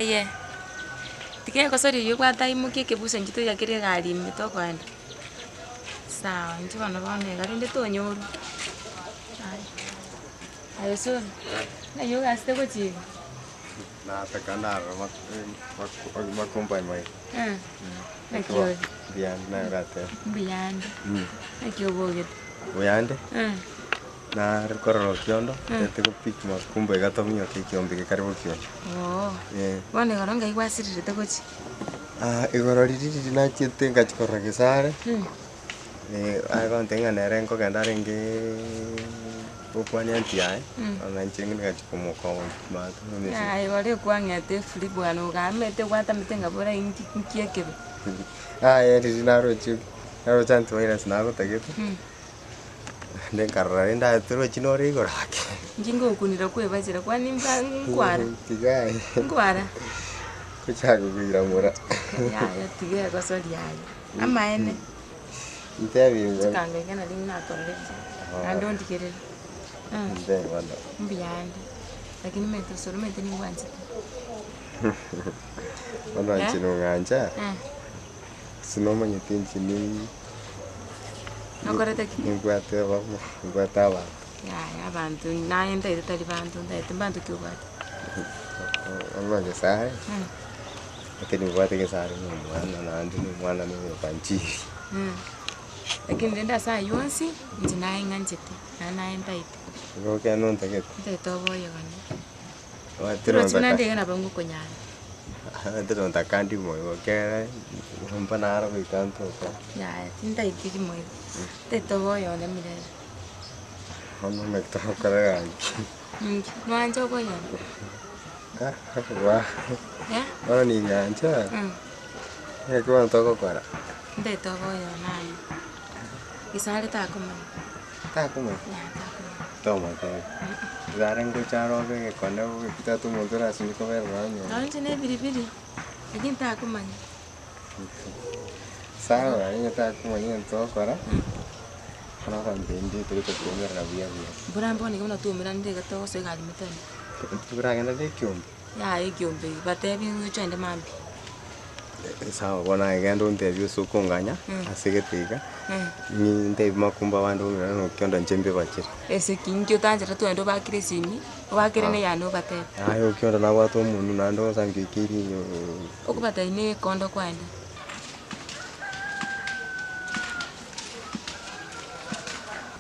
Ye. Tike kosori yukwata imukie kebusa njito yakire gari mitokwanda. Sawa, nje bana bane gari ndito nyoru. Ayo so. Na yoga ste ko chi. Na ta kana makumbai mai. Nakio. Bian na rate. Bian. Nakio boget. Oyande? Na recorro kiondo, te pik mas kumbai gato mio ke kiombe ke karibu kio. Oh. Bane garonga iwasirire te kochi. Igoro riri na chite ngachikorra gesare. Ai kon tenga nere ko kanda renge ukwani antiai. Ona chingi ngachikomo ko ma. Ai wale kwangete flip bwana ugamete kwata mitenga bora inki kiekebe. Riri na rochu. Na rochanto ira snago tageto. Then karara nda turo chinori gorake. Njingo kunira kwebazira kwani nkwara. Tigai. Nkwara. Kuchago kuira mura. Ya tigai kosori yayo. Ama ene. Ntebi. Tukange kana limna torre. Ando ndikere. Nde wanda. Mbiyande. Lakini meto solo mete ni ngwanje. Wanda chino nganja. Sinoma nyetinchi ni Nokorete ki. Ngwate babo, ngwata ba. Ya bantu naenda itali bantu ndaite bantu kyubata. Amma sai. Lakini ngwate ke sare ni mwana na andi ni mwana ni panchiri. Lakini ndenda saa yonsi njinaye nganjete na naenda ite. Ngo ke non taget. Ndaito boyo gani. Watiro ndaka. Ndenda bangu konyana. Ndero ndakandi moyo ke mpana ara bitanto ko. Ya, ndaite ki moyo. Ndaito boyo ne mire. Ono mekta karaga. No anjo boyo. Wa. Ya? Ono ni nganja. Ko ntoko kwara. Ndaito boyo nayo. Isale ta kuma. Ta kuma. Ya, ta kuma. Toma te. Zaren ko charo ke kono kita tu motora sini ko ver banyo. Anje ne biribiri. Lakini ta kuma. Sawa, ini ta kuma yin to kwara. Kana kan bendi to ko kuma na biya biya. Burambo ni kuna tu mirande ga to so ga limitani. Bura ngenda de kyom. Ya, ikyombe. Batebi uchende mambi. Sawa, bona ngendo interview so konganya asegeteka. Ni ndebi makumba wandu no kyondo njembe bachira. Ese kinkyo tanjira tu endo bakire sini. Bakire ne yano batebi. Ayo kyondo na watu munu nando sangi kiri yo. Okubata ine kondo kwanda.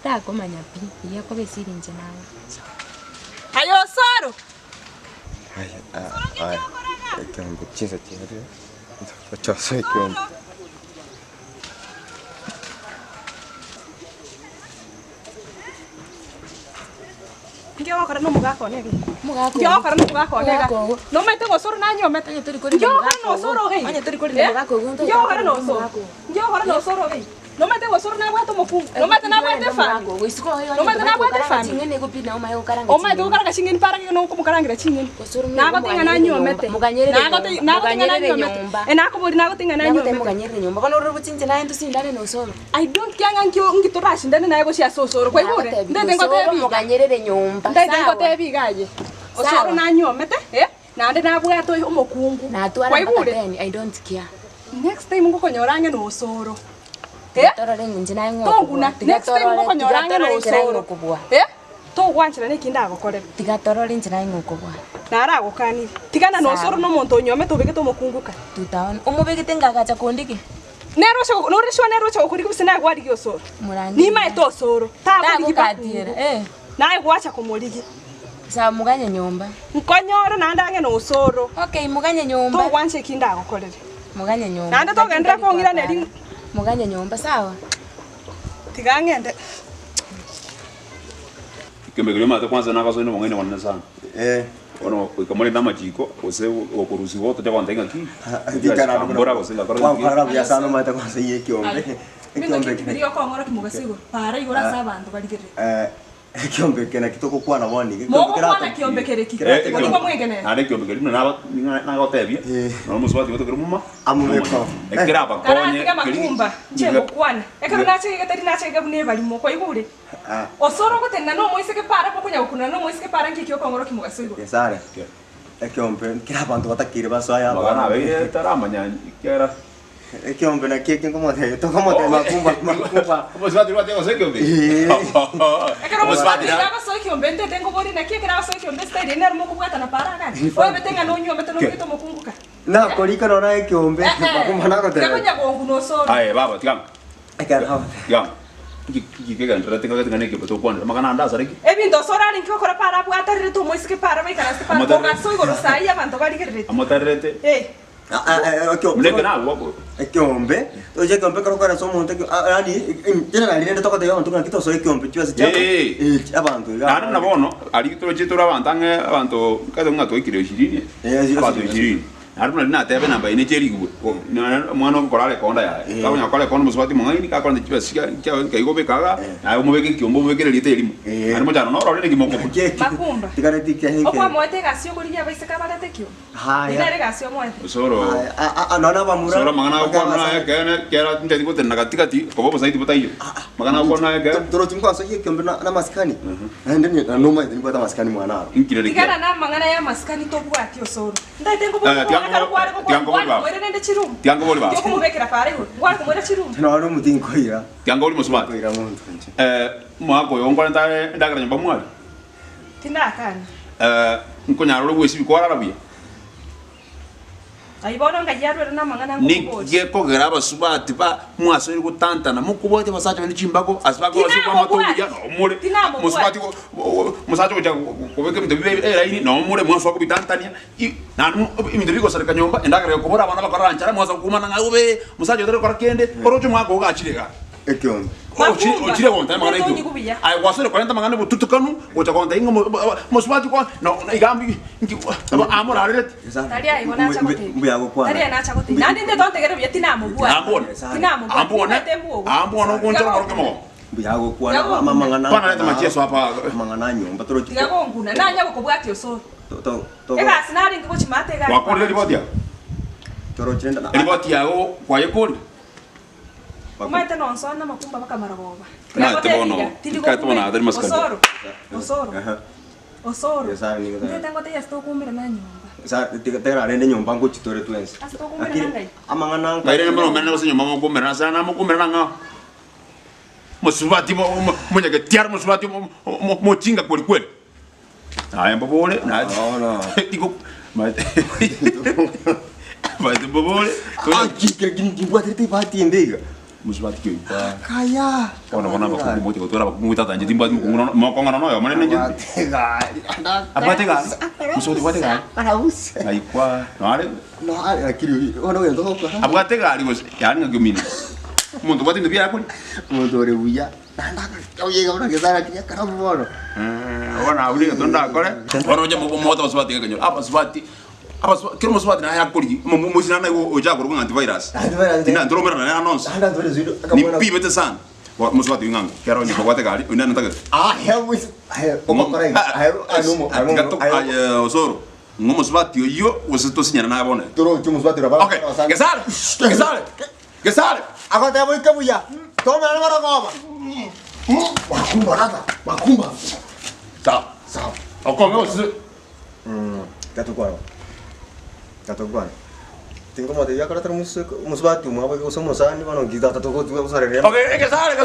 Ta komanya pi, ya ko besiri nje nawe. Ayo soro. Ai. Kyombe chinsa chiri. Choso kyombe. Ngiyo kara no mugako nege. Mugako. Ngiyo kara no mugako nega. No mete go soro nanyo mete. Anya tori kori. Ngiyo kara no soro ge. Anya tori kori mugako gonto. Ngiyo kara no soro. Ngiyo kara no soro ge. No mete go soro na wato moku. No mete na wate fa. No mete na wate fa. Ngene go pina oma yo karanga. Oma do karanga chingeni para ke no ko mukarangira chingeni. Na go tinga nanyo mete. Na go tinga nanyo mete. Na ko bodi na go tinga nanyo mete. Muganyere nyumba. Kono ro butinje na endo sindane no soro. I don't kyanga ngito rashindane naye go sia soro. Kwa ibure. Ndende ngo tebi. Muganyere nyumba. Ndende ngo tebi gaje. Osoro nanyo mete. Na ndende na bwato omokungu. Na twara makateni. I don't care. Next time ngo konyorange no soro. Torore njina ngo. Tonguna next time ngo konyorange no soro. To gwanchira ne kinda gukore. Tiga torore njina ngo kubwa. Nara gukani. Tigana no soro no muntu nyome to bige to mokunguka. Tutaona. Umubigite ngagacha kondike. Nero sho no risho nero sho kuri kusina gwadi gyo soro. Murangi. Ni mai to soro. Ta kuri gikatira. Na gwacha kumuligi. Sa muganye nyumba. Nkonyoro nandange no soro. Okay, muganye nyumba. To gwanche kinda gukorera. Muganye nyumba. Nanda to gendra ko ngira neri. Muganye nyumba sawa. Tigangende. Kimbe mata kwanza nakazo ino mwene wana sana. Ono kamone na majiko ose okurusi wote kwa ndenga ki. Dikana mbora ose la kwa para bya sana mata kwanza ye kyombe. Kyombe kiri ko ngora kimugasigo. Para igora sabantu baligere. Kyombe kena kitoko kwa na wani. Kyombe kera kyombe kere ki. Ni kwa mwegene. Ane kyombe keri na gotebia. No muswati wote kirumuma. Amumeko. Ekira bakonye. Kera makumba. Chemo kwana. Ekero nache gatari nache gabune bali mo kwa igure. Osoro ko tenna no moise ke para ko kunya kuna no moise ke para ngiki ko ngoro kimugasigo. Yesare. Ekiombe kila bantu batakire basoya. Magana be taramanya kera. Ekiombe na keke ngomote to ngomote makumba. Musubati wate ko sekiombe. Ekero musubati na so ekiombe ndete ngobori na keke na so ekiombe style ina rumo kubwata na para gani. Oye betenga no nyombe to no kito mukunguka. Na kolika no na ekiombe makumba na kote. Kakunya gongu no so. Ai baba tiam. Ekero. Tiam. Kike kan rate ka ngane ke to kwanda magana nda sareki. Ebinto sorari nkiko kora para bwata rire to moisike para baikana se para konga so igoro sai abantu bari kirite. Amotarete. Mleke na wako. Ekiombe. Oje ekiombe karo kora so monte ani tena na linde toka yo ntunga kito so ekiombe chiwase chako. Abantu. Ana na bono ali to chitura bantange abantu kazo ngato ikire 20. Abantu 20. Aruna na tebe namba ine cheri gwe. Mwana okorale konda ya. Kabunya kole kondo musubati mwangi ka konda chiwase kaigo bekaga. Na umubeke kiombo umubeke lite elimu. Ari mojano no role ngimoko. Makumba. Tikareti ke heke. Okwa moete gasio kulia baise kabarate kyo. Haya. Ina gasio moete. Soro. Anona bamura. Soro magana ko na ya kene kera ntedi ko tenna katikati ko bobo saiti botayo. Magana ko na ya ke. Toro timko so ekiombe na maskani. Ndeni na noma ndeni kwa maskani mwana. Inkire dike. Tikana na mangana ya maskani to bwati osoro. Ndate ngo Tiango boli ba. Yo como bekera para yo. Guarda como era chirum. No no mutin koira. Tiango boli musubati. Koira muntu. Mo ko yo ngwana ndagara nyamba mwali. Tinakana. Nkonyaro lo wesi ko ara bia. Aibona ngayarwe na mangana ngo. Ni ge ko graba subati ba mwaso iri gutantana mukubote basaje ni chimbako asbako basi kwa mato ya mure. Musubati ko musaje ko beke mbibe era ini no mure mwaso ko bitantania. Na imidriko sarika nyomba endagara ko bora bana bakaranchara mwaso kumana ngaube musaje dore ko kende orojo mwako gachirega. Ekiombe. Ochire konta magana iko. Ai wasore 40 magana bututukanu ocha konta ingo musubati ko no igambi amora rete. Tari ai bona cha kote. Mbuya go kwa. Tari na cha kote. Nandi nde tonte gero yetina mubua. Ambona koncha ko kemo. Mbuya go kwa mangana. Pana leta macheso hapa mangana nyomba toro chiko. Tiga nguna na nya ko bwati oso. To. Ega sinari ngo chimate ga. Wakole riboti ya. Toro chenda na. Riboti yao kwa yekoli. Maite no nsona makumba bakamara goba. Na tebono. Katona adari maskani. Osoro. Yesa ni ngata. Ndete ngote yasto kumira na nyomba. Sa tera rende nyomba ngo chitore twense. Asto kumira ngai. Amangana. Baire mbona mena basenyo mama kumira sana mukumira nga. Musubati mwenye ke tiar musubati mo chinga kweli kweli. Haya mbobole na. No. Digo maite. Maite mbobole. Gini buat itu pati ndega. Musubati kyo ipa. Kaya. Ona ba kumoti ko tora ba kumuta tanje timba mo ko ngana no yo mane nje. Abate ga. Musubati bate ga. Paraus. Ai kwa. No ale. No akiri. Ona yo ndo ko. Abate ga ali was yani ngagumini. Muntu bate ndibia kuli. Muntu ore buya. Kau ye ga ona ke sara kinya karamu bono. Ona uli ga tonda kore. Ona je mo mota musubati ga nyo. Apa musubati. Kira musubati na ya kuli. Mo sinana go oja ko antivirus. Tina ndromera na anons. Ni pibete sana. Musubati ngang. Kero ni bawate gali. Una ntaga. Wis. Como correct. Osoro. Ngo musubati yo usito sinyana na bone. Toro musubati ra ba. Okay. Gesale. Agora te vou cabuya. Toma na mara goma. Makumba nada. Makumba. Tá. Okomeo si. Katukwano. Tengo mo de ya kara musubati mo ba ko somos ani bano gida ta to ko tu usare. Okay, gesale.